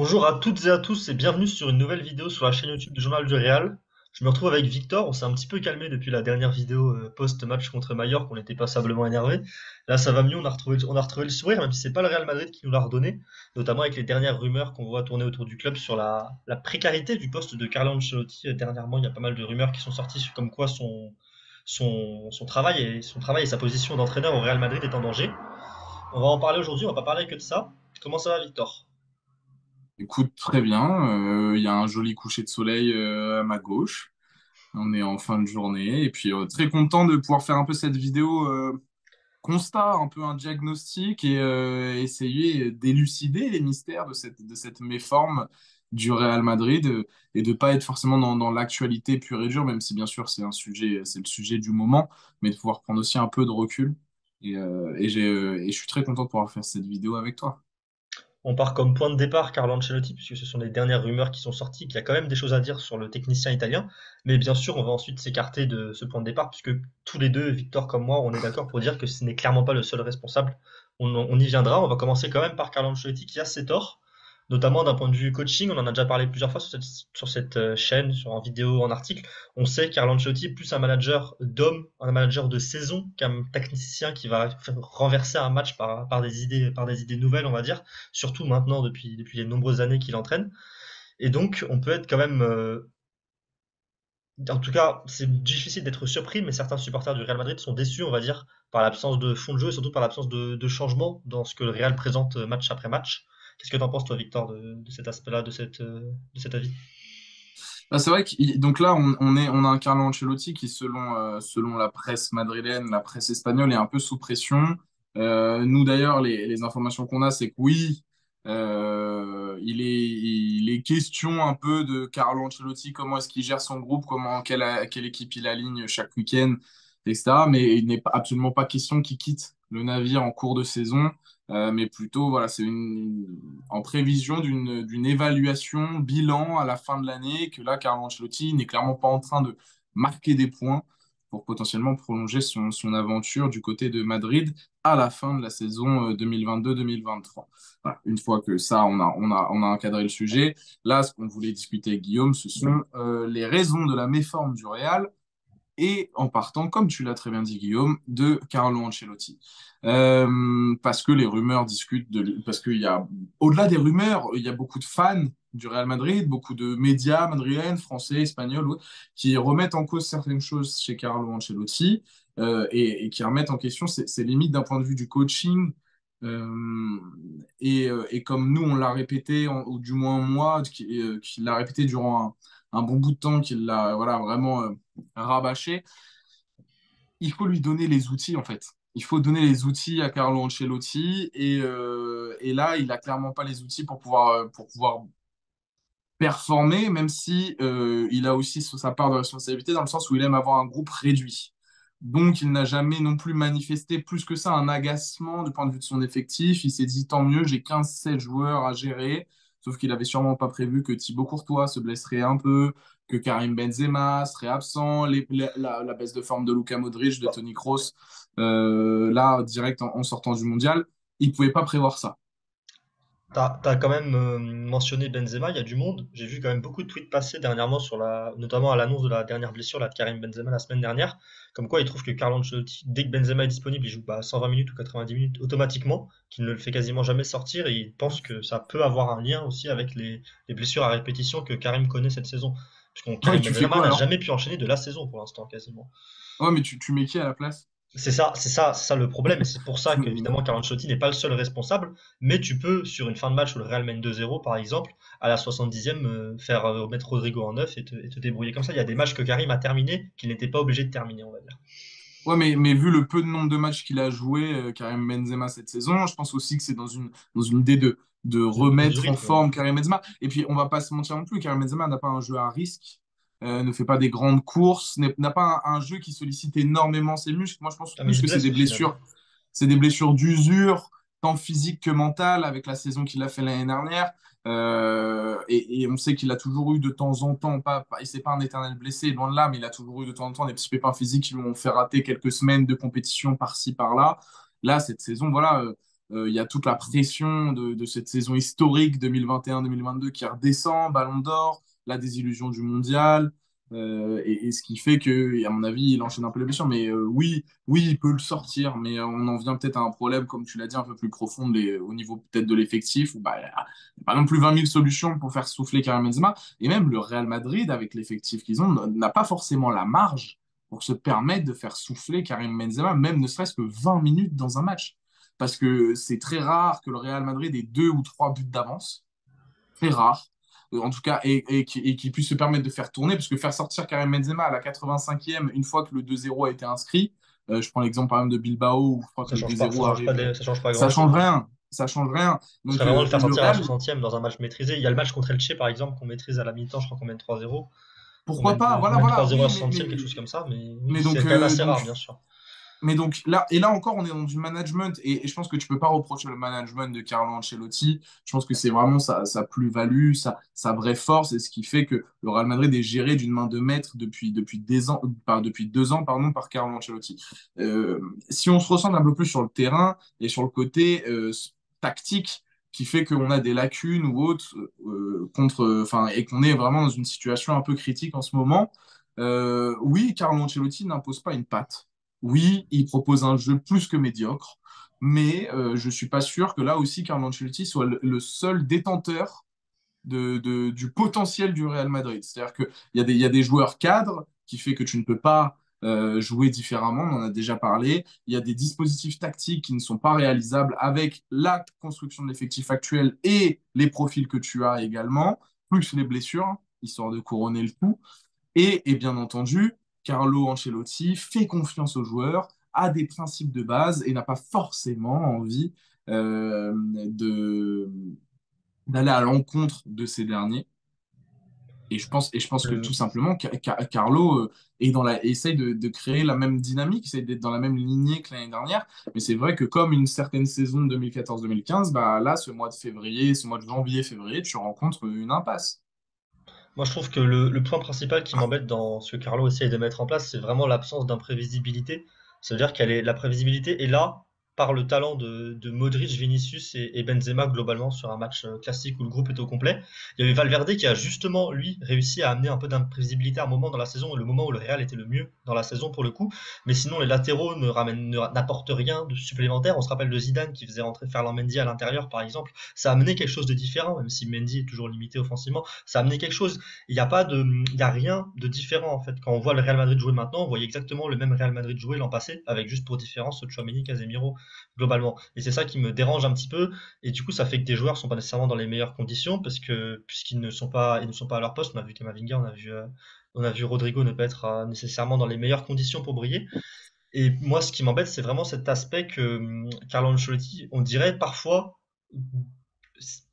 Bonjour à toutes et à tous et bienvenue sur une nouvelle vidéo sur la chaîne YouTube du Journal du Real. Je me retrouve avec Victor, on s'est un petit peu calmé depuis la dernière vidéo post-match contre Mallorca, on était passablement énervé. Là ça va mieux, on a retrouvé le sourire, même si c'est pas le Real Madrid qui nous l'a redonné, notamment avec les dernières rumeurs qu'on voit tourner autour du club sur la précarité du poste de Carlo Ancelotti. Dernièrement, il y a pas mal de rumeurs qui sont sorties sur comme quoi son travail et sa position d'entraîneur au Real Madrid est en danger. On va en parler aujourd'hui, on va pas parler que de ça. Comment ça va Victor? Écoute, très bien. Il y a un joli coucher de soleil à ma gauche. On est en fin de journée. Et puis, très content de pouvoir faire un peu cette vidéo constat, un peu un diagnostic et essayer d'élucider les mystères de cette méforme du Real Madrid et de pas être forcément dans l'actualité pure et dure, même si bien sûr c'est le sujet du moment, mais de pouvoir prendre aussi un peu de recul. Et je suis très content de pouvoir faire cette vidéo avec toi. On part comme point de départ Carlo Ancelotti, puisque ce sont les dernières rumeurs qui sont sorties, qu'il y a quand même des choses à dire sur le technicien italien. Mais bien sûr, on va ensuite s'écarter de ce point de départ, puisque tous les deux, Victor comme moi, on est d'accord pour dire que ce n'est clairement pas le seul responsable. On y viendra. On va commencer quand même par Carlo Ancelotti qui a ses torts, notamment d'un point de vue coaching. On en a déjà parlé plusieurs fois sur cette chaîne, en vidéo, en article. On sait que Carlo Ancelotti est plus un manager d'homme, un manager de saison, qu'un technicien qui va renverser un match par des idées nouvelles, on va dire, surtout maintenant depuis les nombreuses années qu'il entraîne. Et donc, on peut être quand même, en tout cas, c'est difficile d'être surpris, mais certains supporters du Real Madrid sont déçus, on va dire, par l'absence de fond de jeu et surtout par l'absence de changement dans ce que le Real présente match après match. Qu'est-ce que t'en penses, toi, Victor, de cet aspect-là, de cet avis? Ah, c'est vrai que donc là on a un Carlo Ancelotti qui selon la presse madrilène, la presse espagnole est un peu sous pression. Nous d'ailleurs les informations qu'on a c'est que oui il est question un peu de Carlo Ancelotti, comment est-ce qu'il gère son groupe, quelle équipe il aligne chaque week-end, etc. Mais il n'est absolument pas question qu'il quitte le navire en cours de saison. Mais plutôt, voilà, en prévision d'une évaluation, bilan à la fin de l'année, que là, Carlo Ancelotti n'est clairement pas en train de marquer des points pour potentiellement prolonger son aventure du côté de Madrid à la fin de la saison 2022-2023. Voilà, une fois que ça, on a encadré le sujet. Là, ce qu'on voulait discuter avec Guillaume, ce sont les raisons de la méforme du Real et en partant, comme tu l'as très bien dit, Guillaume, de Carlo Ancelotti. Parce que les rumeurs discutent parce qu'il y a, au-delà des rumeurs, il y a beaucoup de fans du Real Madrid, beaucoup de médias madrilènes, français, espagnols, qui remettent en cause certaines choses chez Carlo Ancelotti et qui remettent en question ses limites d'un point de vue du coaching. Et comme nous, on l'a répété, ou du moins moi, qui l'a répété durant un bon bout de temps, qu'il l'a voilà, vraiment rabâché, il faut lui donner les outils en fait. Il faut donner les outils à Carlo Ancelotti et là, il a clairement pas les outils pour pouvoir performer, même si il a aussi sa part de responsabilité dans le sens où il aime avoir un groupe réduit. Donc, il n'a jamais non plus manifesté plus que ça un agacement du point de vue de son effectif. Il s'est dit tant mieux, j'ai 15-16 joueurs à gérer. Sauf qu'il avait sûrement pas prévu que Thibaut Courtois se blesserait un peu, que Karim Benzema serait absent, la baisse de forme de Luka Modric, de Toni Kroos, là, direct en sortant du mondial. Il pouvait pas prévoir ça. T'as quand même mentionné Benzema, il y a du monde. J'ai vu quand même beaucoup de tweets passer dernièrement notamment à l'annonce de la dernière blessure là, de Karim Benzema la semaine dernière, comme quoi il trouve que Carlo Ancelotti, dès que Benzema est disponible, il joue 120 minutes ou 90 minutes automatiquement, qu'il ne le fait quasiment jamais sortir, et il pense que ça peut avoir un lien aussi avec les blessures à répétition que Karim connaît cette saison. Parce que Ouais, Karim tu fais Benzema quoi n'a alors? jamais pu enchaîner de la saison pour l'instant quasiment. Ouais, mais tu mets qui à la place? C'est ça le problème, et c'est pour ça qu'évidemment Carlo Ancelotti n'est pas le seul responsable, mais tu peux, sur une fin de match où le Real mène 2-0 par exemple, à la 70e, faire mettre Rodrigo en neuf et te débrouiller comme ça. Il y a des matchs que Karim a terminés qu'il n'était pas obligé de terminer, on va dire. Ouais, mais vu le peu de nombre de matchs qu'il a joué, Karim Benzema cette saison, je pense aussi que c'est dans une idée de Du remettre en rythme, ouais. forme Karim Benzema. Et puis, on va pas se mentir non plus, Karim Benzema n'a pas un jeu à risque, ne fait pas des grandes courses, n'a pas un jeu qui sollicite énormément ses muscles. Moi, je pense Ah, mais il plus se que blesse au final. c'est des blessures d'usure, tant physique que mentale, avec la saison qu'il a fait l'année dernière. Et on sait qu'il a toujours eu de temps en temps, et c'est pas un éternel blessé, loin de là, mais il a toujours eu de temps en temps des petits pépins physiques qui lui ont fait rater quelques semaines de compétition par-ci, par-là. Là, cette saison, voilà, Il y a toute la pression de cette saison historique 2021-2022 qui redescend, Ballon d'Or, la désillusion du mondial. Et ce qui fait que, et à mon avis, il enchaîne un peu les blessures. Mais oui, oui, il peut le sortir. Mais on en vient peut-être à un problème, comme tu l'as dit, un peu plus profond au niveau peut-être de l'effectif. Où, bah, il n'y a pas non plus 20 000 solutions pour faire souffler Karim Benzema. Et même le Real Madrid, avec l'effectif qu'ils ont, n'a pas forcément la marge pour se permettre de faire souffler Karim Benzema, même ne serait-ce que 20 minutes dans un match. Parce que c'est très rare que le Real Madrid ait 2 ou 3 buts d'avance. Très rare. En tout cas, qui puisse se permettre de faire tourner, parce que faire sortir Karim Benzema à la 85e, une fois que le 2-0 a été inscrit, je prends l'exemple par exemple de Bilbao, où je crois que le 2-0 arrive, Ça change pas ça change grand-chose. rien. Ça change rien. Ce serait Donc vraiment de le faire le sortir à la Real, 60e dans un match maîtrisé. Il y a le match contre Elche, par exemple, qu'on maîtrise à la mi-temps, je crois qu'on mène 3-0. pourquoi pas? On Voilà, mène voilà. 3-0 à la Oui, 60e, quelque chose comme ça, mais oui, mais c'est donc, quand même assez rare, bien sûr. Mais donc là, et là encore, on est dans du management, et je pense que tu peux pas reprocher le management de Carlo Ancelotti. Je pense que c'est vraiment sa plus-value, sa vraie force, et ce qui fait que le Real Madrid est géré d'une main de maître depuis des ans, depuis 2 ans, pardon, par Carlo Ancelotti. Euh, Si on se ressemble un peu plus sur le terrain et sur le côté tactique, qui fait qu'on a des lacunes ou autres enfin, et qu'on est vraiment dans une situation un peu critique en ce moment. Oui, Carlo Ancelotti n'impose pas une patte. Oui, il propose un jeu plus que médiocre, mais je ne suis pas sûr que là aussi Carlo Ancelotti soit le seul détenteur du potentiel du Real Madrid. C'est-à-dire qu'il y a des joueurs cadres qui fait que tu ne peux pas jouer différemment, on en a déjà parlé. Il y a des dispositifs tactiques qui ne sont pas réalisables avec la construction de l'effectif actuel et les profils que tu as également, plus les blessures, histoire de couronner le tout. Et bien entendu, Carlo Ancelotti fait confiance aux joueurs, a des principes de base et n'a pas forcément envie de d'aller à l'encontre de ces derniers. Et je pense que tout Le- simplement, Carlo essaye de créer la même dynamique, essaye d'être dans la même lignée que l'année dernière. Mais c'est vrai que comme une certaine saison 2014-2015, bah là, ce mois de février, ce mois de janvier-février, tu rencontres une impasse. Moi, je trouve que le point principal qui m'embête dans ce que Carlo essaye de mettre en place, c'est vraiment l'absence d'imprévisibilité. C'est-à-dire la prévisibilité est là par le talent de Modric, Vinicius et Benzema globalement sur un match classique où le groupe est au complet. Il y avait Valverde qui a justement, lui, réussi à amener un peu d'imprévisibilité à un moment dans la saison, le moment où le Real était le mieux dans la saison pour le coup. Mais sinon, les latéraux n'apportent rien de supplémentaire. On se rappelle de Zidane qui faisait rentrer Ferland Mendy à l'intérieur, par exemple. Ça a amené quelque chose de différent, même si Mendy est toujours limité offensivement. Ça a amené quelque chose. Il y a rien de différent en fait. Quand on voit le Real Madrid jouer maintenant, on voyait exactement le même Real Madrid jouer l'an passé, avec juste pour différence Tchouaméni, Casemiro globalement. Et c'est ça qui me dérange un petit peu. Et du coup, ça fait que des joueurs sont pas nécessairement dans les meilleures conditions parce que puisqu'ils ne sont pas à leur poste. On a vu Kamavinga, on a vu Rodrigo ne pas être nécessairement dans les meilleures conditions pour briller. Et moi, ce qui m'embête, c'est vraiment cet aspect que Carlo Ancelotti, on dirait parfois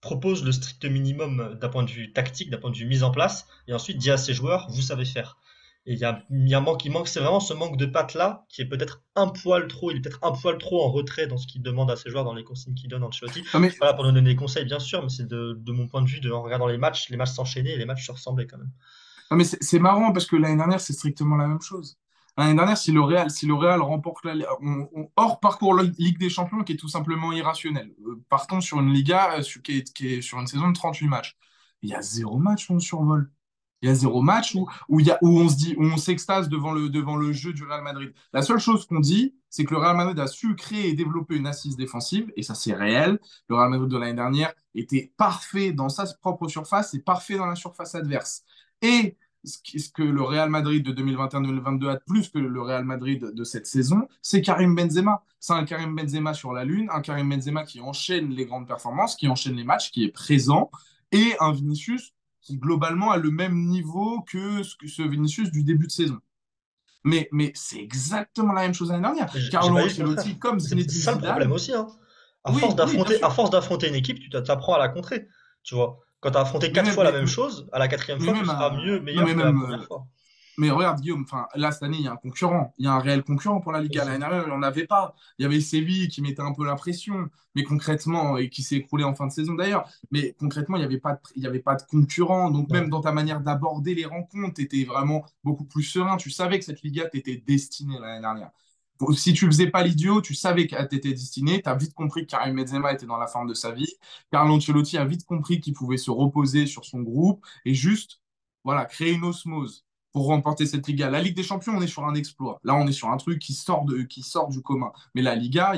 propose le strict minimum d'un point de vue tactique, d'un point de vue mise en place, et ensuite dit à ses joueurs, vous savez faire. Et il y a un manque, c'est vraiment ce manque de patte là, qui est peut-être un poil trop, il est peut-être un poil trop en retrait dans ce qu'il demande à ses joueurs, dans les consignes qu'il donne à Ancelotti. Non, Je mais suis pas là pour nous donner des conseils, bien sûr, mais c'est de mon point de vue, en regardant les matchs s'enchaîner et les matchs se ressembler quand même. Non, mais c'est marrant parce que l'année dernière, c'est strictement la même chose. L'année dernière, si le Real remporte hors parcours Ligue des Champions, qui est tout simplement irrationnel, partons sur une Liga qui est sur une saison de 38 matchs. Il y a 0 match où on survole. Il y a 0 match où on se dit, où on s'extase devant le jeu du Real Madrid. La seule chose qu'on dit, c'est que le Real Madrid a su créer et développer une assise défensive, et ça c'est réel. Le Real Madrid de l'année dernière était parfait dans sa propre surface et parfait dans la surface adverse. Et ce que le Real Madrid de 2021-2022 a de plus que le Real Madrid de cette saison, c'est Karim Benzema. C'est un Karim Benzema sur la lune, un Karim Benzema qui enchaîne les grandes performances, qui enchaîne les matchs, qui est présent, et un Vinicius qui globalement a le même niveau que ce Vinicius du début de saison. Mais c'est exactement la même chose l'année dernière. Mais j'ai Carlo pas dit le contraire. Ancelotti, comme C'est Zinedine ça le problème Zidane, aussi, hein. oui, oui, bien À sûr. force d'affronter une équipe, tu t'apprends à la contrer. Tu vois, quand tu as affronté Mais quatre même, fois la mais, même chose, à la quatrième mais fois, tu même, seras non, mais meilleur que la même, première fois. mais regarde, Guillaume, enfin, là, cette année, il y a un concurrent. Il y a un réel concurrent pour la Je Liga. sais. L'année dernière, il n'y en avait pas. Il y avait Séville qui mettait un peu la pression, mais concrètement, et qui s'est écroulé en fin de saison d'ailleurs. Mais concrètement, il y avait pas de concurrent. Donc, même Non. dans ta manière d'aborder les rencontres, tu étais vraiment beaucoup plus serein. Tu savais que cette Liga t'était destinée l'année dernière. Si tu faisais pas l'idiot, tu savais que t'étais destiné. Tu as vite compris que Karim Benzema était dans la forme de sa vie. Carlo Ancelotti a vite compris qu'il pouvait se reposer sur son groupe et juste, voilà, créer une osmose pour remporter cette Liga. La Ligue des Champions, on est sur un exploit. Là, on est sur un truc qui sort du commun. Mais la Liga,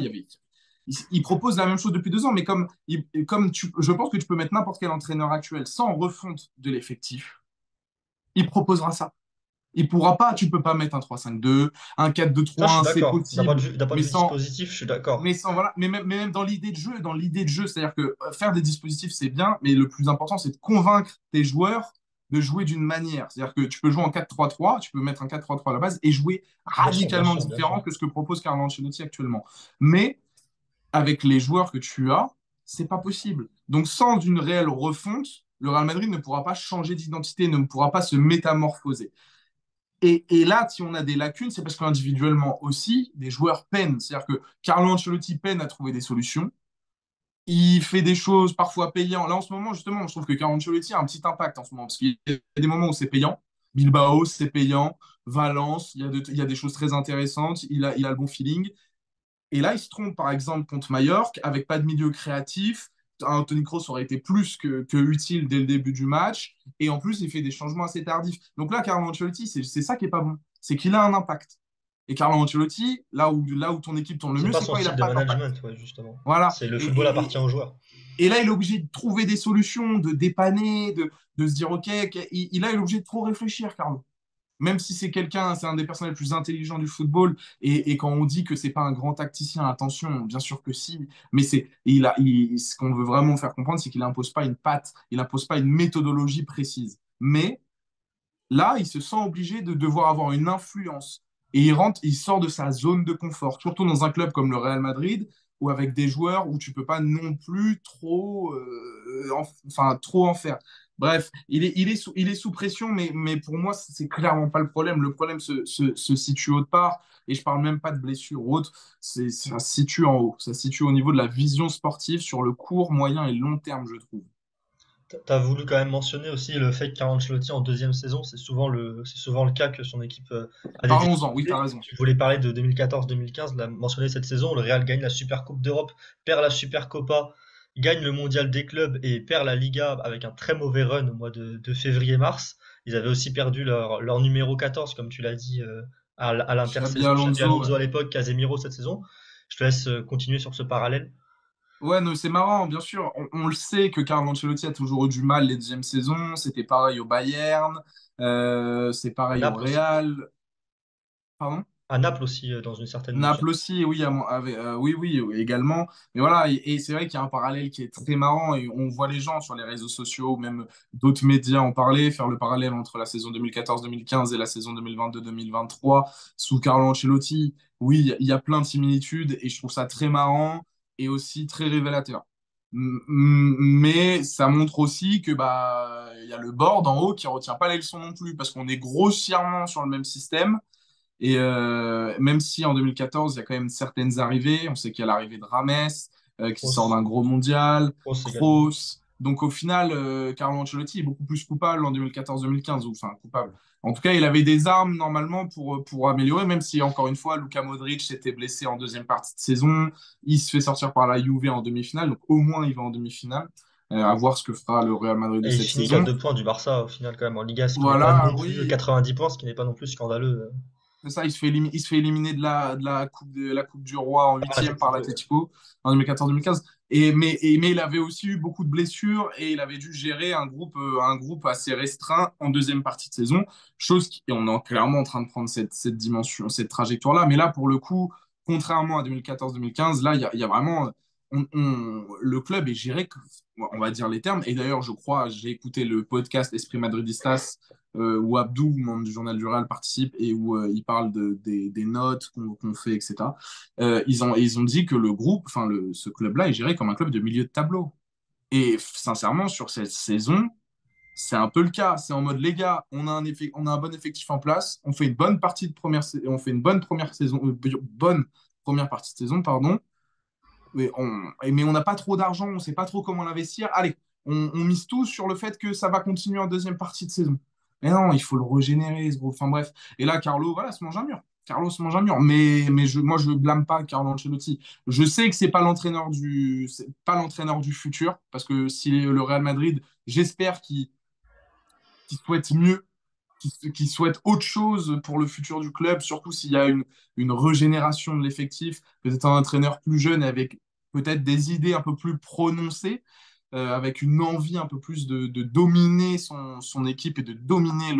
il propose la même chose depuis 2 ans, mais je pense que tu peux mettre n'importe quel entraîneur actuel sans refonte de l'effectif, il proposera ça. Il pourra pas, tu peux pas mettre un 3-5-2, un Ça, je suis 4-2-3-1, c'est d'accord. possible, D'un point mais de vue sans, dispositif, je suis d'accord. voilà, mais même dans l'idée de jeu, c'est-à-dire que faire des dispositifs, c'est bien, mais le plus important, c'est de convaincre tes joueurs de jouer d'une manière. C'est-à-dire que tu peux jouer en 4-3-3, tu peux mettre un 4-3-3 à la base et jouer Bien sûr, bien radicalement sûr, bien différent sûr. que ce que propose Carlo Ancelotti actuellement. Mais avec les joueurs que tu as, c'est pas possible. Donc sans une réelle refonte, le Real Madrid ne pourra pas changer d'identité, ne pourra pas se métamorphoser. Et là, si on a des lacunes, c'est parce qu'individuellement aussi, des joueurs peinent. C'est-à-dire que Carlo Ancelotti peine à trouver des solutions. Il fait des choses parfois payantes. Là, en ce moment, justement, je trouve que Carlo Ancelotti a un petit impact en ce moment, parce qu'il y a des moments où c'est payant. Bilbao, c'est payant. Valence, il y a des choses très intéressantes. Il a le bon feeling. Et là, il se trompe, par exemple, contre Majorque, avec pas de milieu créatif. Anthony Kroos aurait été plus que utile dès le début du match. Et en plus, il fait des changements assez tardifs. Donc là, Carlo Ancelotti, c'est ça qui est pas bon. C'est qu'il a un impact. Et Carlo Ancelotti, là où ton équipe tourne le C'est mieux, pas c'est son quand il n'a style de pas d'impact. management, ouais, justement. Voilà. C'est le football appartient aux joueurs. Et là, il est obligé de trouver des solutions, de dépanner, de se dire, OK, là, il est obligé de trop réfléchir, Carlo. Même si c'est quelqu'un, c'est un des personnes les plus intelligents du football, et quand on dit que c'est pas un grand tacticien, attention, bien sûr que si, mais ce qu'on veut vraiment faire comprendre, c'est qu'il n'impose pas une patte, il n'impose pas une méthodologie précise. Mais là, il se sent obligé de devoir avoir une influence. Et il sort de sa zone de confort, surtout dans un club comme le Real Madrid, ou avec des joueurs où tu peux pas non plus trop en faire. Bref, il est sous pression, mais pour moi, c'est clairement pas le problème. Le problème se situe autre part, et je parle même pas de blessure ou autre, ça se situe en haut. Ça se situe au niveau de la vision sportive sur le court, moyen et long terme, je trouve. T'as voulu quand même mentionner aussi le fait que Carlo Ancelotti en deuxième saison, c'est souvent le cas que son équipe a des Parlons-en, oui, tu as difficultés. raison. Tu voulais parler de 2014-2015, l'a mentionné cette saison, le Real gagne la Super Coupe d'Europe, perd la Super Copa, gagne le Mondial des clubs et perd la Liga avec un très mauvais run au mois de février-mars. Ils avaient aussi perdu leur numéro 14, comme tu l'as dit, à Xabi l'intersaison. Xabi Alonso, ouais. Alonso à l'époque, Casemiro cette saison. Je te laisse continuer sur ce parallèle. Ouais, non, c'est marrant, bien sûr. On le sait que Carlo Ancelotti a toujours eu du mal les deuxièmes saisons. C'était pareil au Bayern, c'est À pareil au Naples aussi. Real. Pardon? À Naples aussi, dans une certaine mesure. Naples aussi, oui, oui, oui, oui, également. Mais voilà, et c'est vrai qu'il y a un parallèle qui est très marrant et on voit les gens sur les réseaux sociaux, même d'autres médias en parler, faire le parallèle entre la saison 2014-2015 et la saison 2022-2023 sous Carlo Ancelotti. Oui, il y a plein de similitudes et je trouve ça très marrant et aussi très révélateur. Mais ça montre aussi que bah il y a le board en haut qui retient pas les leçons non plus parce qu'on est grossièrement sur le même système et même si en 2014, il y a quand même certaines arrivées, on sait qu'il y a l'arrivée de Rames, qui sort Kroos, d'un gros mondial, Kroos également. Kroos. Donc au final, Carlo Ancelotti est beaucoup plus coupable en 2014-2015, ou enfin coupable. En tout cas, il avait des armes normalement pour améliorer, même si encore une fois, Luka Modric s'était blessé en deuxième partie de saison. Il se fait sortir par la Juve en demi-finale, donc au moins il va en demi-finale. À voir ce que fera le Real Madrid de Et il cette finit qu'à saison. 2 points du Barça au final quand même en Liga, ce qui n'est pas Voilà, non plus oui. 90 points, ce qui n'est pas non plus scandaleux. C'est ça, il se fait éliminer de la Coupe du Roi en Par huitième par l'Atlético, ouais. l'Atlético en 2014-2015. Mais il avait aussi eu beaucoup de blessures et il avait dû gérer un groupe assez restreint en deuxième partie de saison. Et on est clairement en train de prendre cette dimension, cette trajectoire-là. Mais là, pour le coup, contrairement à 2014-2015, là, il y a vraiment. Le club est géré, on va dire les termes. Et d'ailleurs, je crois, j'ai écouté le podcast Esprit Madridistas où Abdou, membre du Journal du Real, participe et où il parle des notes qu'on fait, etc. Ils ont dit que le groupe, ce club-là est géré comme un club de milieu de tableau. Et sincèrement, sur cette saison, c'est un peu le cas. C'est en mode, les gars, on a un bon effectif en place, on fait une bonne partie de on fait une bonne première saison, bonne première partie de saison, pardon. Mais on n'a pas trop d'argent, on ne sait pas trop comment l'investir. Allez, on mise tout sur le fait que ça va continuer en deuxième partie de saison. Mais non, il faut le régénérer, ce groupe. Enfin bref. Et là, Carlo, voilà, se mange un mur. Carlos mange un mur, moi je blâme pas Carlo Ancelotti. Je sais que c'est pas l'entraîneur du futur, parce que si le Real Madrid, j'espère qu'il souhaite mieux, qu'il souhaite autre chose pour le futur du club, surtout s'il y a une régénération de l'effectif, peut-être un entraîneur plus jeune avec peut-être des idées un peu plus prononcées, avec une envie un peu plus de dominer son équipe et de dominer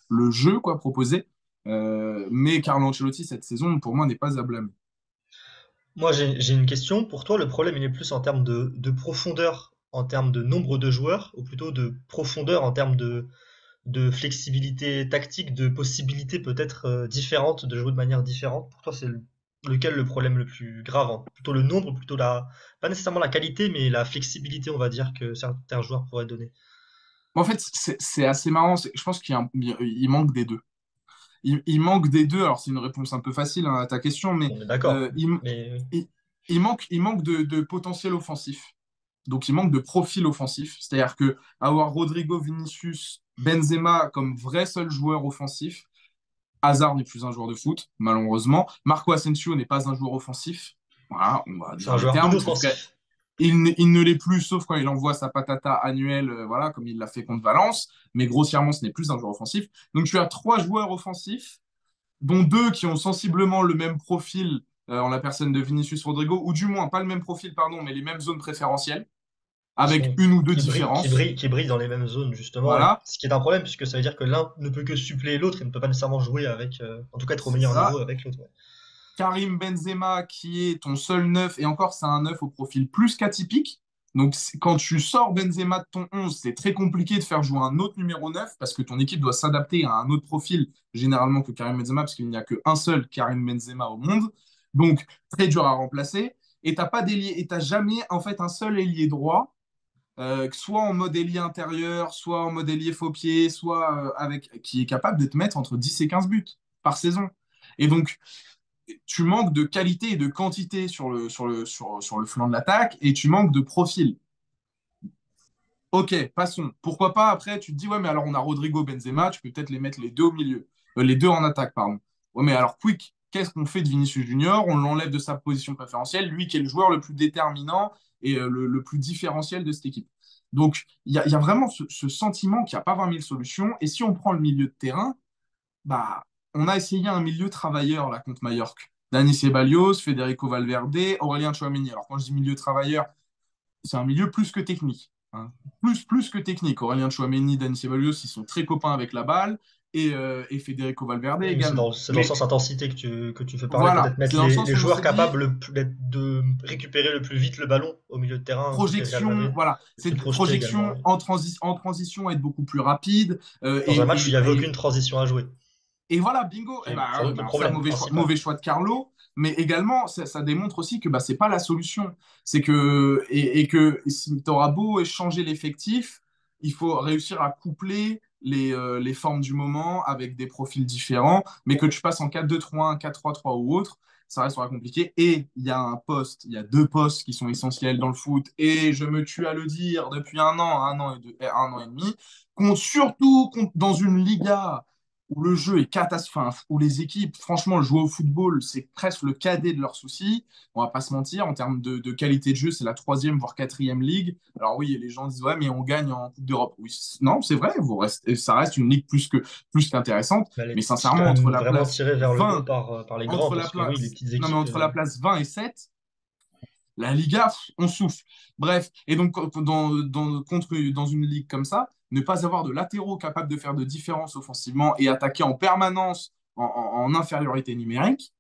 le jeu quoi, proposé. Mais Carlo Ancelotti, cette saison, pour moi, n'est pas à blâmer. Moi, j'ai une question. Pour toi, le problème, il est plus en termes de profondeur, en termes de nombre de joueurs, ou plutôt de profondeur en termes de flexibilité tactique, de possibilités peut-être différentes, de jouer de manière différente. Pour toi, c'est lequel le problème le plus grave, hein? Plutôt le nombre, plutôt pas nécessairement la qualité, mais la flexibilité, on va dire, que certains joueurs pourraient donner. En fait, c'est assez marrant. Je pense il manque des deux. Il manque des deux. Alors, c'est une réponse un peu facile hein, à ta question, mais On est d'accord. euh, il, Mais il, il manque de potentiel offensif. Donc, il manque de profil offensif. C'est-à-dire que avoir Rodrigo, Vinicius, Benzema comme vrai seul joueur offensif, Hazard n'est plus un joueur de foot, malheureusement. Marco Asensio n'est pas un joueur offensif. Voilà, on va c'est dire un les joueur termes. En tout cas, inoffensif. il ne l'est plus, sauf quand il envoie sa patata annuelle, voilà, comme il l'a fait contre Valence. Mais grossièrement, ce n'est plus un joueur offensif. Donc, tu as trois joueurs offensifs dont deux qui ont sensiblement le même profil en la personne de Vinicius Rodrigo, ou du moins pas le même profil, pardon, mais les mêmes zones préférentielles, avec une ou deux différences. Qui brillent dans les mêmes zones, justement. Et Voilà, ce qui est un problème, puisque ça veut dire que l'un ne peut que suppléer l'autre et ne peut pas nécessairement jouer avec, en tout cas être au c'est meilleur niveau ça. avec l'autre. Ouais. Karim Benzema, qui est ton seul neuf, et encore, c'est un neuf au profil plus qu'atypique. Donc, quand tu sors Benzema de ton 11, c'est très compliqué de faire jouer un autre numéro 9 parce que ton équipe doit s'adapter à un autre profil, généralement que Karim Benzema, parce qu'il n'y a qu'un seul Karim Benzema au monde. Donc, très dur à remplacer. Et t'as pas d'ailier, et t'as jamais en fait un seul ailier droit, soit en mode ailier intérieur, soit en mode ailier faux pied, soit qui est capable de te mettre entre 10 et 15 buts par saison. Et donc, tu manques de qualité et de quantité sur le flanc de l'attaque et tu manques de profil. Ok, passons. Pourquoi pas après, tu te dis, ouais, mais alors on a Rodrigo Benzema, tu peux peut-être les mettre les deux au milieu. Les deux en attaque, pardon. Ouais, mais alors, quick, qu'est-ce qu'on fait de Vinicius Junior? On l'enlève de sa position préférentielle, lui qui est le joueur le plus déterminant et le plus différentiel de cette équipe. Donc, il y a vraiment ce sentiment qu'il n'y a pas 20 000 solutions. Et si on prend le milieu de terrain, bah, on a essayé un milieu travailleur là contre Mallorca. Dani Ceballos, Federico Valverde, Aurélien Tchouameni. Alors quand je dis milieu travailleur, c'est un milieu plus que technique, hein. Plus que technique. Aurélien Tchouameni, Dani Ceballos, ils sont très copains avec la balle et Federico Valverde Oui, mais également. c'est dans le Mais sens intensité que tu fais parler, voilà, peut-être c'est mettre dans le les sens où on joueurs s'est dit capables de récupérer le plus vite le ballon au milieu de terrain côté Real projection, Madrid, voilà, et de se c'est projeter également. projection en transition, être beaucoup plus rapide Dans un match où il n'y avait aucune transition à jouer, et voilà, bingo. qui est sans doute le Alors ça, problème principal. mauvais choix de Carlo, mais également, ça démontre aussi que bah, c'est pas la solution. C'est que, et que si tu auras beau échanger l'effectif, il faut réussir à coupler les formes du moment avec des profils différents, mais que tu passes en 4-2-3-1, 4-3-3 ou autre, ça restera compliqué. Et il y a deux postes qui sont essentiels dans le foot, et je me tue à le dire depuis un an et demi, dans une Liga où le jeu est catastrophique, où les équipes, franchement, jouer au football, c'est presque le cadet de leurs soucis. On va pas se mentir, en termes de qualité de jeu, c'est la troisième, voire quatrième ligue. Alors oui, les gens disent, ouais, mais on gagne en Coupe d'Europe. Oui, non, c'est vrai, ça reste une ligue plus qu'intéressante. Mais elle Mais est quand sincèrement, même vraiment tirée vers le haut par les grands, entre la parce que oui, les place, petites non, mais équipes. entre la place 20 et 7, la Liga, on souffle. Bref, et donc dans une ligue comme ça, ne pas avoir de latéraux capables de faire de différence offensivement et attaquer en permanence en infériorité numérique,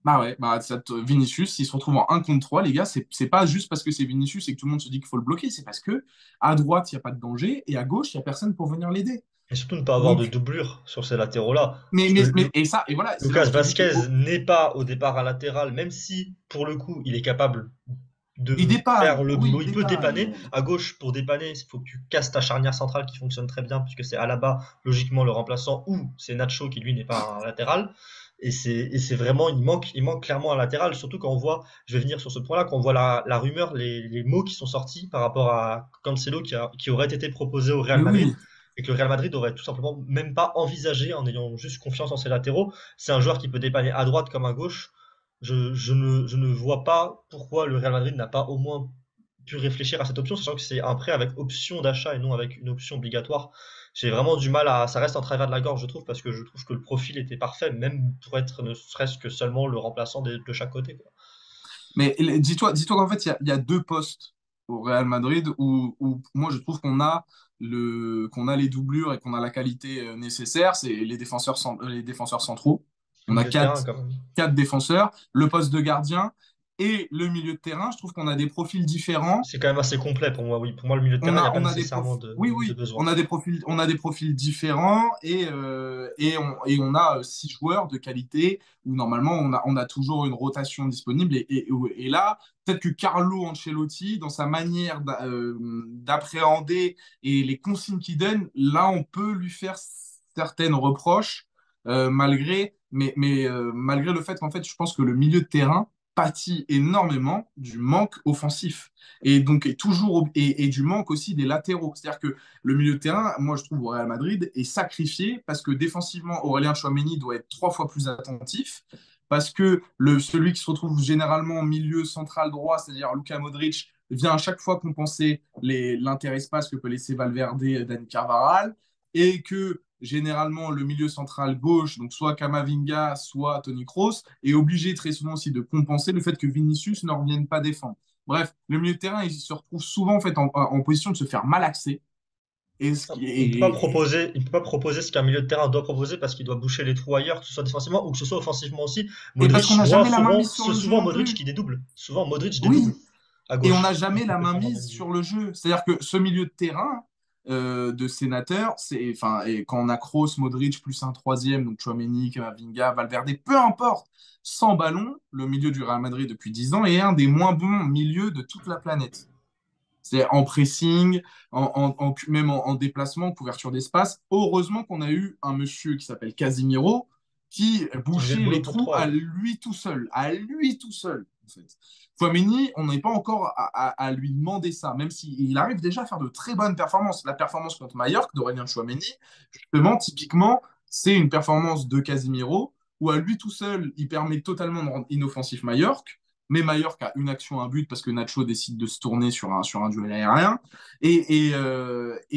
bah ouais, bah Vinicius, s'il se retrouve en 1 contre 3, les gars, c'est pas juste parce que c'est Vinicius et que tout le monde se dit qu'il faut le bloquer, c'est parce que à droite, il n'y a pas de danger et à gauche, il n'y a personne pour venir l'aider. Et surtout ne pas avoir de Donc, doublure sur ces latéraux-là. Parce que et ça, et voilà, c'est là où Lucas je te dis que Vasquez n'est pas au départ un latéral, même si pour le coup il est capable il de faire dépanne, le oui, boulot, il il peut dépanner. dépanne. À gauche, pour dépanner, il faut que tu casses ta charnière centrale qui fonctionne très bien, puisque c'est Alaba, logiquement, le remplaçant, ou c'est Nacho qui lui n'est pas un latéral. Et c'est vraiment, il manque clairement un latéral, surtout quand on voit, je vais venir sur ce point-là, quand on voit la rumeur, les mots qui sont sortis par rapport à Cancelo qui aurait été proposé au Real Mais Madrid. oui, et que le Real Madrid aurait tout simplement même pas envisagé en ayant juste confiance en ses latéraux. C'est un joueur qui peut dépanner à droite comme à gauche. Je ne vois pas pourquoi le Real Madrid n'a pas au moins pu réfléchir à cette option, sachant que c'est un prêt avec option d'achat et non avec une option obligatoire. J'ai vraiment du mal à. Ça reste un travers de la gorge, je trouve, parce que je trouve que le profil était parfait, même pour être ne serait-ce que seulement le remplaçant de chaque côté, quoi. Mais dis-toi qu'en fait, il y a deux postes au Real Madrid où moi je trouve qu'on a les doublures et qu'on a la qualité nécessaire. C'est les défenseurs centraux. Le On a milieu de terrain, quand même. quatre défenseurs, le poste de gardien et le milieu de terrain. Je trouve qu'on a des profils différents. C'est quand même assez complet pour moi, oui. Pour moi, le milieu de terrain, il n'y a pas On a nécessairement oui, de oui, besoin. on a des profils différents et on a six joueurs de qualité où normalement on a toujours une rotation disponible. Et là, peut-être que Carlo Ancelotti, dans sa manière d'appréhender et les consignes qu'il donne, là, on peut lui faire certaines reproches malgré le fait qu'en fait, je pense que le milieu de terrain pâtit énormément du manque offensif et donc et du manque aussi des latéraux. C'est-à-dire que le milieu de terrain, moi je trouve au Real Madrid, est sacrifié parce que défensivement, Aurélien Tchouaméni doit être trois fois plus attentif. Parce que celui qui se retrouve généralement au milieu central droit, c'est-à-dire Luka Modric, vient à chaque fois compenser l'interespace que peut laisser Valverde, Dani Carvajal, et que généralement le milieu central gauche, donc soit Camavinga, soit Toni Kroos, est obligé très souvent aussi de compenser le fait que Vinicius ne revienne pas défendre. Bref, le milieu de terrain, il se retrouve souvent en fait en position de se faire malaxer. Et, ce qui, Il ne peut pas proposer ce qu'un milieu de terrain doit proposer parce qu'il doit boucher les trous ailleurs, que ce soit défensivement ou que ce soit offensivement aussi. et parce qu'on Modric, n'a moi, jamais la main souvent, mise sur c'est le jeu souvent non Modric plus. qui dédouble. Souvent, Modric dédouble Oui, à et on n'a gauche, jamais la main complètement dans mise le jeu. sur le jeu. C'est-à-dire que ce milieu de terrain de sénateur, enfin, et quand on a Kroos, Modric, plus un troisième, donc Tchouaméni, Camavinga, Valverde, peu importe, sans ballon, le milieu du Real Madrid depuis 10 ans est un des moins bons milieux de toute la planète. C'est en pressing, même en déplacement, en couverture d'espace. Heureusement qu'on a eu un monsieur qui s'appelle Casimiro qui Qui faisait le bouchait boulot les pour trous trois, à ouais. lui tout seul, à lui tout seul. En fait. Fouameni, on n'est pas encore à lui demander ça, même s'il arrive déjà à faire de très bonnes performances. La performance contre Mallorca d'Aurélien Chouameni, justement, typiquement, c'est une performance de Casimiro où à lui tout seul, il permet totalement de rendre inoffensif Mallorca. Mais Mallorca a une action, un but, parce que Nacho décide de se tourner sur un duel aérien. Et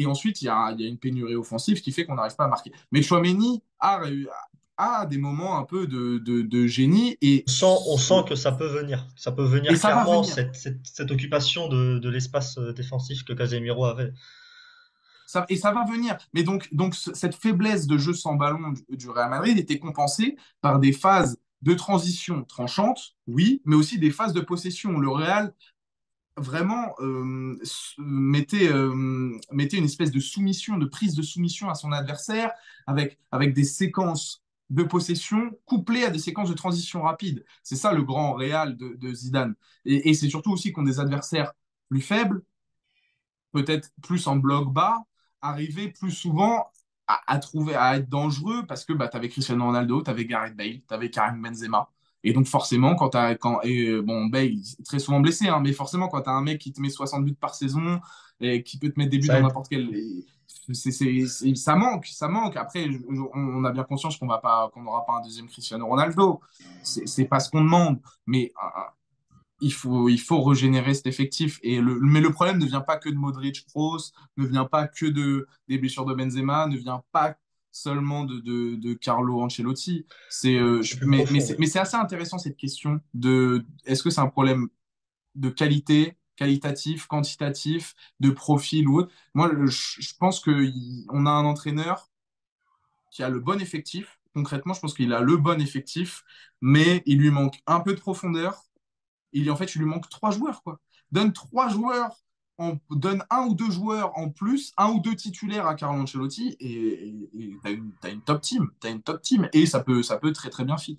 ensuite, il y a une pénurie offensive qui fait qu'on n'arrive pas à marquer. Mais Chouameni a des moments un peu de génie On sent que ça peut venir. Ça peut et venir ça va clairement, venir. cette occupation de l'espace défensif que Casemiro avait. Et ça va venir. Mais cette faiblesse de jeu sans ballon du Real Madrid était compensée par des phases de transition tranchantes, oui, mais aussi des phases de possession. Le Real vraiment mettait une espèce de soumission, de prise de soumission à son adversaire avec des séquences de possession couplées à des séquences de transition rapide. C'est ça le grand Real de Zidane. Et c'est surtout aussi qu'on des adversaires plus faibles, peut-être plus en bloc bas, arriver plus souvent à être dangereux parce que bah, tu avais Cristiano Ronaldo, tu avais Gareth Bale, tu avais Karim Benzema. Et donc forcément, bon, Bale est très souvent blessé, hein, mais forcément, quand tu as un mec qui te met 60 buts par saison et qui peut te mettre des buts Ça dans aide. n'importe quel... ça manque, ça manque. Après, on a bien conscience qu'on n'aura pas un deuxième Cristiano Ronaldo. C'est pas ce qu'on demande. Mais il faut régénérer cet effectif. Mais le problème ne vient pas que de Modric, Kroos, ne vient pas que des blessures de Benzema, ne vient pas seulement de Carlo Ancelotti. C'est plus profond, oui. Mais c'est assez intéressant cette question de est-ce que c'est un problème de qualité, qualitatif, quantitatif, de profil ou autre. Moi, je pense qu'on a un entraîneur qui a le bon effectif. Concrètement, je pense qu'il a le bon effectif, mais il lui manque un peu de profondeur en fait, il lui manque trois joueurs, quoi. Donne trois joueurs, donne un ou deux joueurs en plus, un ou deux titulaires à Carlo Ancelotti, et t'as une top team. T'as une top team. Et ça peut très très bien fit.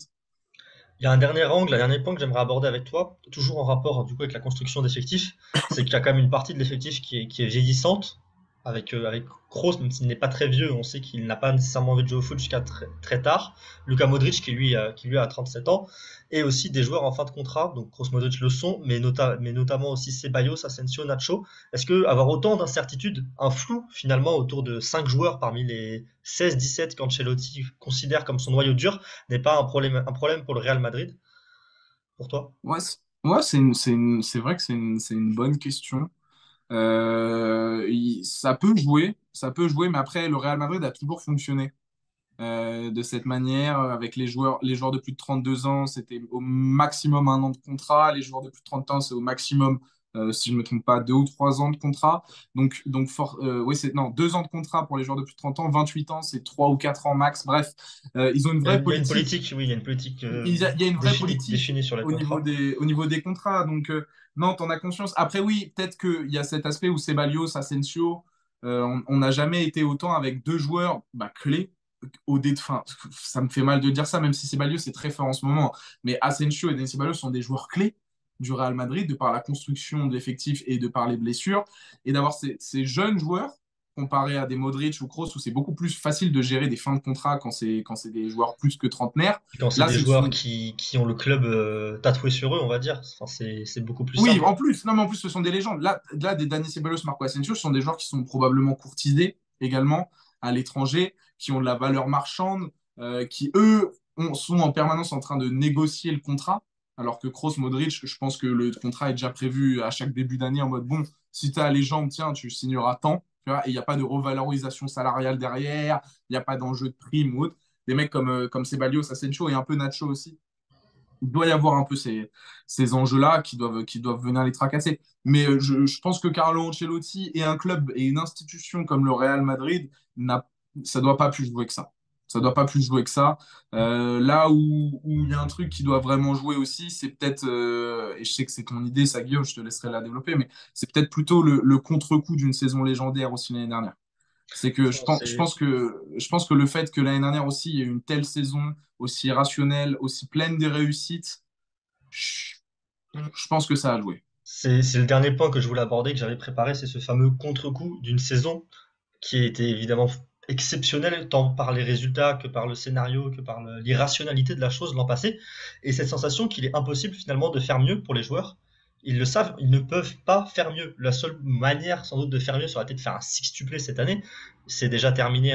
Il y a un dernier angle, un dernier point que j'aimerais aborder avec toi, toujours en rapport du coup avec la construction d'effectifs, c'est qu'il y a quand même une partie de l'effectif qui est vieillissante. avec Kroos, même s'il n'est pas très vieux, on sait qu'il n'a pas nécessairement envie de jouer au foot jusqu'à très, très tard. Luka Modric qui lui a 37 ans, et aussi des joueurs en fin de contrat, donc Kroos, Modric le sont, mais notamment aussi Ceballos, Asensio, Nacho. Est-ce que avoir autant d'incertitudes, un flou finalement autour de 5 joueurs parmi les 16-17 qu'Ancelotti considère comme son noyau dur n'est pas un problème pour le Real Madrid, pour toi? Ouais, c'est vrai que c'est une bonne question. Ça peut jouer, mais après, le Real Madrid a toujours fonctionné de cette manière, avec les joueurs de plus de 32 ans, c'était au maximum 1 an de contrat, les joueurs de plus de 30 ans, c'est au maximum, si je ne me trompe pas, 2 ou 3 ans de contrat. Oui, c'est, non, 2 ans de contrat pour les joueurs de plus de 30 ans, 28 ans, c'est 3 ou 4 ans max. Bref, ils ont une vraie Il y a une politique. politique, oui, il y a une politique Il y a une vraie politique définie sur les contrats. au niveau des contrats. Donc, non, t'en as conscience. Après, oui, peut-être qu'il y a cet aspect où Ceballos, Asensio, on n'a jamais été autant avec deux joueurs bah, clés. Enfin, ça me fait mal de dire ça, même si Ceballos est très fort en ce moment. Mais Asensio et Denis Ceballos sont des joueurs clés du Real Madrid, de par la construction de l'effectif et de par les blessures. Et d'avoir ces jeunes joueurs comparé à des Modric ou Kroos où c'est beaucoup plus facile de gérer des fins de contrat quand c'est des joueurs plus que trentenaires. Quand c'est Là, des c'est joueurs qui ont le club tatoué sur eux, on va dire. Enfin, c'est beaucoup plus oui, simple. en plus, non, mais en plus, ce sont des légendes. Là des Dani Ceballos, Marco Asensio, ce sont des joueurs qui sont probablement courtisés également à l'étranger, qui ont de la valeur marchande, qui, eux, sont en permanence en train de négocier le contrat. Alors que Kroos, Modric, je pense que le contrat est déjà prévu à chaque début d'année en mode bon, si tu as les jambes, tiens, tu signeras tant. Tu vois, et il n'y a pas de revalorisation salariale derrière, il n'y a pas d'enjeu de prime ou autre. Des mecs comme Ceballos, Asensio et un peu Nacho aussi il doit y avoir un peu ces enjeux-là qui doivent venir les tracasser. Mais je pense que Carlo Ancelotti et un club et une institution comme le Real Madrid, ça doit pas plus jouer que ça. Ça doit pas plus jouer que ça. Là où il y a un truc qui doit vraiment jouer aussi, c'est peut-être, et je sais que c'est ton idée, ça Guillaume, je te laisserai la développer, mais c'est peut-être plutôt le contre-coup d'une saison légendaire aussi l'année dernière. C'est que C'est je pense que le fait que l'année dernière aussi, il y ait eu une telle saison aussi rationnelle, aussi pleine de réussites, je, je pense que ça a joué. c'est le dernier point que je voulais aborder, que j'avais préparé, c'est ce fameux contre-coup d'une saison qui était évidemment exceptionnelle, tant par les résultats que par le scénario, que par l'irrationalité de la chose l'an passé. Et cette sensation qu'il est impossible finalement de faire mieux pour les joueurs. Ils le savent, ils ne peuvent pas faire mieux. La seule manière sans doute de faire mieux, ça aurait été de faire un sextuplé cette année. C'est déjà terminé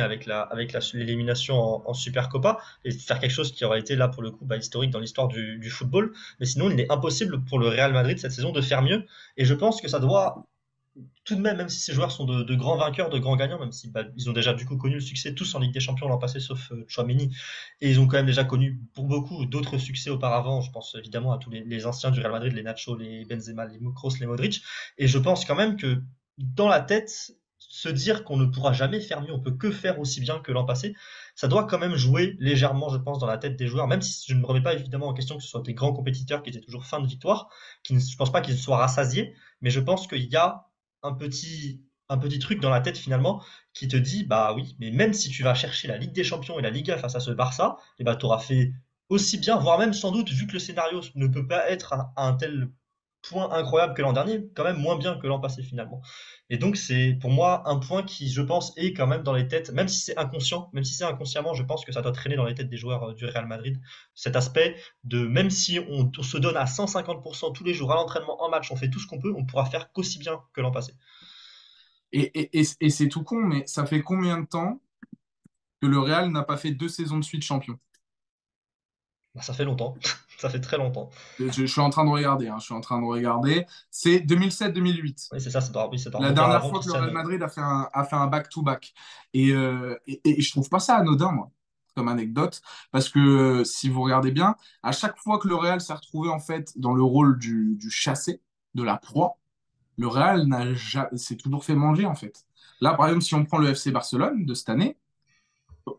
l'élimination en Supercopa et de faire quelque chose qui aurait été là pour le coup historique dans l'histoire du football. Mais sinon, il est impossible pour le Real Madrid cette saison de faire mieux. Et je pense que ça doit tout de même, même si ces joueurs sont de grands vainqueurs, de grands gagnants, même si ils ont déjà du coup connu le succès tous en Ligue des Champions l'an passé, sauf Chouameni, et ils ont quand même déjà connu pour beaucoup d'autres succès auparavant. Je pense évidemment à tous les anciens du Real Madrid, les Nacho, les Benzema, les Kroos, les Modric, et je pense quand même que dans la tête, se dire qu'on ne pourra jamais faire mieux, on peut que faire aussi bien que l'an passé, ça doit quand même jouer légèrement, je pense, dans la tête des joueurs, même si je ne me remets pas évidemment en question que ce soit des grands compétiteurs qui étaient toujours fin de victoire, je pense pas qu'ils soient rassasiés, mais je pense qu'il y a un petit truc dans la tête finalement qui te dit bah oui, mais même si tu vas chercher la Ligue des Champions et la Liga face à ce Barça, et bah tu auras fait aussi bien, voire même sans doute, vu que le scénario ne peut pas être à un tel point incroyable que l'an dernier, quand même moins bien que l'an passé finalement. Et donc c'est pour moi un point qui, je pense, est quand même dans les têtes, même si c'est inconscient, même si c'est inconsciemment, je pense que ça doit traîner dans les têtes des joueurs du Real Madrid, cet aspect de même si on se donne à 150% tous les jours à l'entraînement, en match, on fait tout ce qu'on peut, on pourra faire qu'aussi bien que l'an passé. Et c'est tout con, mais ça fait combien de temps que le Real n'a pas fait 2 saisons de suite champion? Bah, ça fait longtemps, ça fait très longtemps. Je suis en train de regarder, hein, je suis en train de regarder. C'est 2007-2008. Oui, c'est ça, oui, ça doit La remonter à dernière avant fois que le Real Cristiano. Madrid a fait un back-to-back. Et je trouve pas ça anodin, moi, comme anecdote, parce que si vous regardez bien, à chaque fois que le Real s'est retrouvé en fait dans le rôle du chassé, de la proie, le Real s'est toujours fait manger en fait. Là, par exemple, si on prend le FC Barcelone de cette année,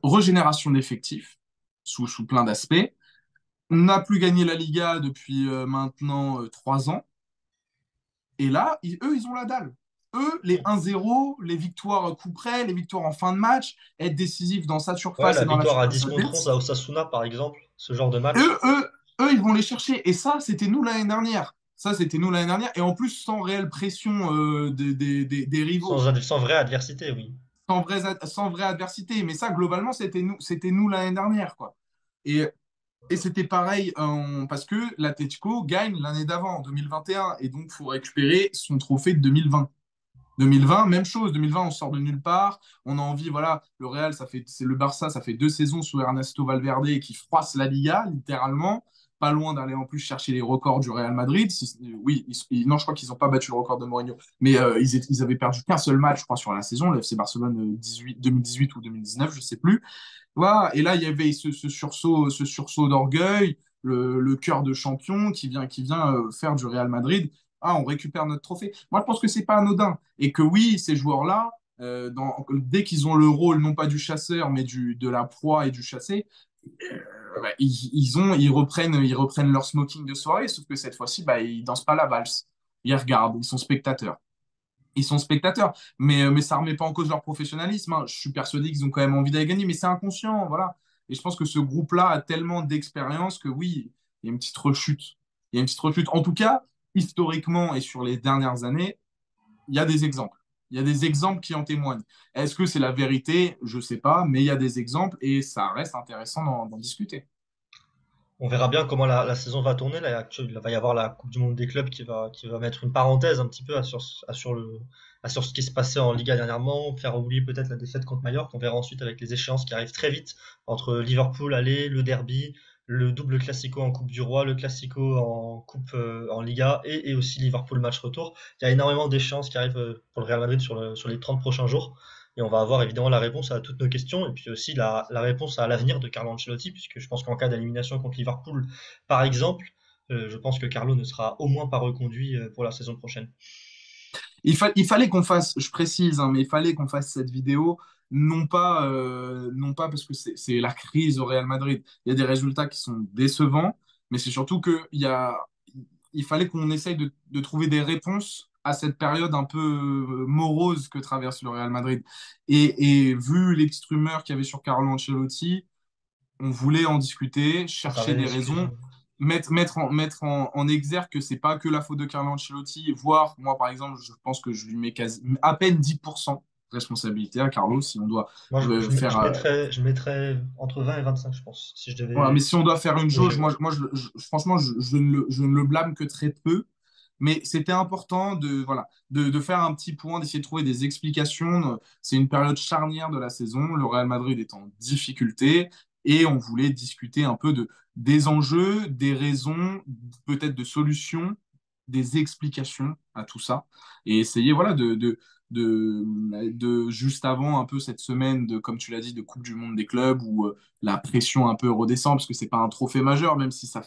régénération d'effectifs sous plein d'aspects, on n'a plus gagné la Liga depuis maintenant 3 ans. Et là, eux, ils ont la dalle. Eux, les 1-0, les victoires coup près, les victoires en fin de match, être décisifs dans sa Ouais, surface la et dans la victoire à surface 10 contre 11 adverse, à Osasuna, par exemple, ce genre de match. eux, eux, eux, ils vont les chercher. Et ça, c'était nous l'année dernière. Ça, c'était nous l'année dernière. Et en plus, sans réelle pression des rivaux, Sans vraie adversité, oui. sans vraie adversité. Mais ça, globalement, c'était nous l'année dernière, quoi. Et c'était pareil parce que l'Atlético gagne l'année d'avant, en 2021. Et donc, il faut récupérer son trophée de 2020. 2020, même chose. 2020, on sort de nulle part. On a envie, voilà, le Real, c'est le Barça, ça fait 2 saisons sous Ernesto Valverde qui froisse la Liga, littéralement. Pas loin d'aller en plus chercher les records du Real Madrid. Oui, non, je crois qu'ils n'ont pas battu le record de Mourinho. Mais ils avaient perdu qu'un seul match, je crois, sur la saison, le FC Barcelone 2018 ou 2019, je ne sais plus. Voilà. Et là, il y avait ce sursaut d'orgueil, le cœur de champion qui vient faire du Real Madrid. Ah, on récupère notre trophée. Moi, je pense que c'est pas anodin. Et que oui, ces joueurs-là, dès qu'ils ont le rôle, non pas du chasseur, mais de la proie et du chassé, bah, ils reprennent leur smoking de soirée, sauf que cette fois-ci, bah, ils dansent pas la valse. Ils regardent, ils sont spectateurs. Ils sont spectateurs, mais ça remet pas en cause leur professionnalisme, hein. Je suis persuadé qu'ils ont quand même envie d'aller gagner, mais c'est inconscient, voilà. Et je pense que ce groupe-là a tellement d'expérience que oui, il y a une petite rechute. Il y a une petite rechute. En tout cas, historiquement et sur les dernières années, il y a des exemples. Il y a des exemples qui en témoignent. Est-ce que c'est la vérité? Je ne sais pas, mais il y a des exemples et ça reste intéressant d'en discuter. On verra bien comment la saison va tourner. Là, il va y avoir la Coupe du Monde des clubs qui va mettre une parenthèse un petit peu sur ce qui se passait en Liga dernièrement, faire oublier peut-être la défaite contre Mallorca. On verra ensuite avec les échéances qui arrivent très vite entre Liverpool, aller, le derby, le double classico en Coupe du Roi, le classico en Coupe en Liga et aussi Liverpool match retour. Il y a énormément d'échéances qui arrivent pour le Real Madrid sur les 30 prochains jours. Et on va avoir évidemment la réponse à toutes nos questions et puis aussi la réponse à l'avenir de Carlo Ancelotti, puisque je pense qu'en cas d'élimination contre Liverpool, par exemple, je pense que Carlo ne sera au moins pas reconduit pour la saison prochaine. Il fallait qu'on fasse, je précise, hein, mais il fallait qu'on fasse cette vidéo, non pas parce que c'est la crise au Real Madrid. Il y a des résultats qui sont décevants, mais c'est surtout il fallait qu'on essaye de trouver des réponses à cette période un peu morose que traverse le Real Madrid. Et vu les petites rumeurs qu'il y avait sur Carlo Ancelotti, on voulait en discuter, Ça chercher avait des l'excuse. raisons, mettre en exergue que c'est pas que la faute de Carlo Ancelotti, voire moi par exemple, je pense que je lui mets à peine 10% de responsabilité à Carlo si on doit Moi, faire je mettrais entre 20 et 25, je pense, si je voilà, mais devais si on doit faire une jauge, jauger. franchement, je ne le blâme que très peu. Mais c'était important de faire un petit point, d'essayer de trouver des explications. C'est une période charnière de la saison. Le Real Madrid est en difficulté et on voulait discuter un peu des enjeux, des raisons, peut-être de solutions, des explications à tout ça et essayer voilà, juste avant un peu cette semaine comme tu l'as dit, de Coupe du Monde des clubs où la pression un peu redescend parce que c'est pas un trophée majeur, même si ça,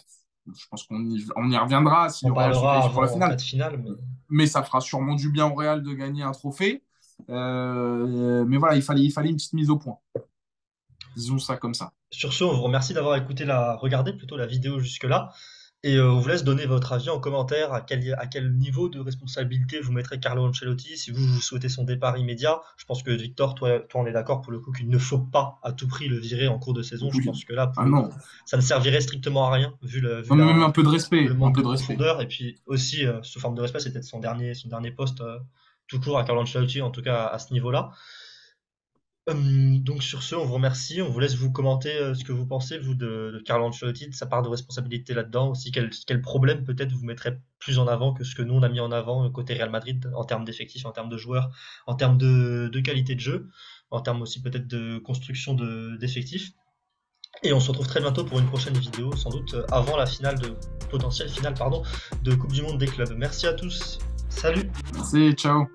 je pense qu'on y reviendra si On le Real se parlera qualifie pour la avant en cas finale. de finale, mais Mais ça fera sûrement du bien au Real de gagner un trophée. Mais voilà, il fallait une petite mise au point. Disons ça comme ça. sur ce, on vous remercie d'avoir regardé plutôt la vidéo jusque-là. Et on vous laisse donner votre avis en commentaire à quel niveau de responsabilité vous mettrez Carlo Ancelotti, si vous souhaitez son départ immédiat. Je pense que Victor, toi on est d'accord pour le coup qu'il ne faut pas à tout prix le virer en cours de saison. Je Oui. pense que là, pour Ah le non. coup, ça ne servirait strictement à rien, vu Non, mais même un peu de le respect. Un manque peu de de respect. profondeur. Et puis aussi, sous forme de respect, c'était son dernier poste tout court à Carlo Ancelotti, en tout cas à ce niveau-là. Donc sur ce, on vous remercie, on vous laisse vous commenter ce que vous pensez, vous, de Carlo Ancelotti, de sa part de responsabilité là-dedans, aussi quel problème peut-être vous mettrez plus en avant que ce que nous on a mis en avant côté Real Madrid, en termes d'effectifs, en termes de joueurs, en termes de qualité de jeu, en termes aussi peut-être de construction d'effectifs. Et on se retrouve très bientôt pour une prochaine vidéo, sans doute avant la potentielle finale, pardon, de Coupe du Monde des clubs. Merci à tous, salut! Merci, ciao.